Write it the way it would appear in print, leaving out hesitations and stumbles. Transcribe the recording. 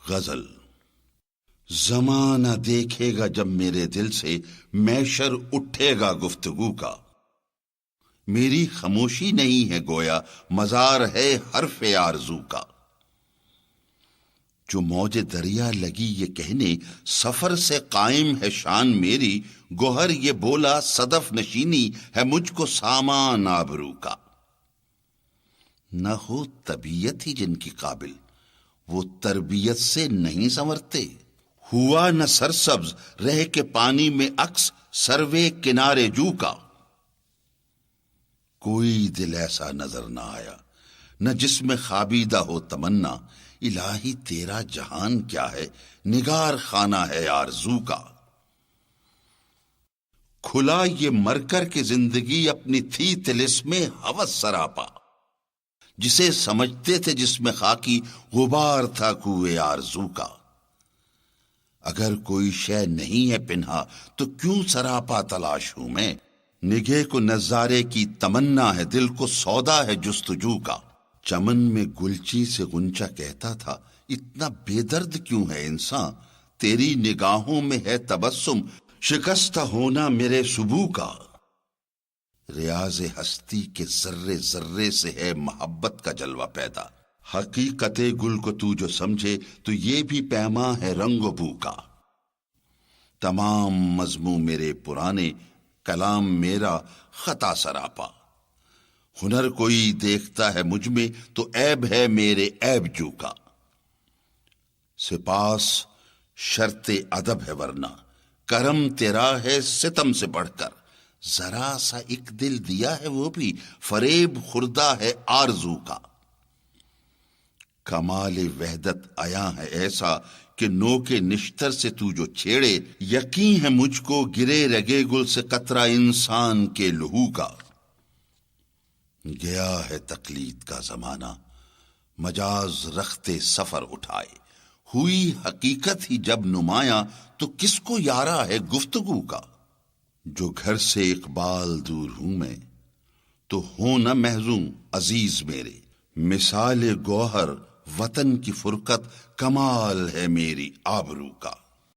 غزل۔ زمانہ دیکھے گا جب میرے دل سے میشر اٹھے گا گفتگو کا، میری خاموشی نہیں ہے گویا مزار ہے حرف آرزو کا۔ جو موج دریا لگی یہ کہنے سفر سے قائم ہے شان میری، گوہر یہ بولا صدف نشینی ہے مجھ کو سامان آبرو کا۔ نہ ہو طبیعت ہی جن کی قابل، وہ تربیت سے نہیں سنورتے۔ ہوا نہ سرسبز رہ کے پانی میں عکس سروے کنارے جو کا، کوئی دل ایسا نظر نہ آیا نہ جس میں خوابیدہ ہو تمنا۔ الہی تیرا جہان کیا ہے، نگار خانہ ہے آرزو کا۔ کھلا یہ مر کر کے زندگی اپنی تھی طلسم ہوس سراپا، جسے سمجھتے تھے جس میں خاکی غبار تھا کوئے آرزو کا۔ اگر کوئی شے نہیں ہے پنہا تو کیوں سراپا تلاش ہوں میں، نگہ کو نظارے کی تمنا ہے دل کو سودا ہے جستجو کا۔ چمن میں گلچی سے غنچہ کہتا تھا اتنا بے درد کیوں ہے انسان، تیری نگاہوں میں ہے تبسم شکستہ ہونا میرے سبو کا۔ ریاض ہستی کے ذرے ذرے سے ہے محبت کا جلوہ پیدا، حقیقت گل کو تو جو سمجھے تو یہ بھی پیما ہے رنگ و بو کا۔ تمام مضمون میرے پرانے، کلام میرا خطا سراپا، ہنر کوئی دیکھتا ہے مجھ میں تو عیب ہے میرے عیب جو کا۔ سپاس شرط ادب ہے ورنہ کرم تیرا ہے ستم سے بڑھ کر، ذرا سا ایک دل دیا ہے وہ بھی فریب خوردہ ہے آرزو کا۔ کمال وحدت آیا ہے ایسا کہ نو کے نشتر سے تو جو چھیڑے، یقین ہے مجھ کو گرے رگے گل سے قطرہ انسان کے لہو کا۔ گیا ہے تقلید کا زمانہ، مجاز رختے سفر اٹھائے، ہوئی حقیقت ہی جب نمایاں تو کس کو یارا ہے گفتگو کا۔ جو گھر سے اقبال دور ہوں میں تو ہوں نہ محزون عزیز میرے، مثال گوہر وطن کی فرقت کمال ہے میری آبرو کا۔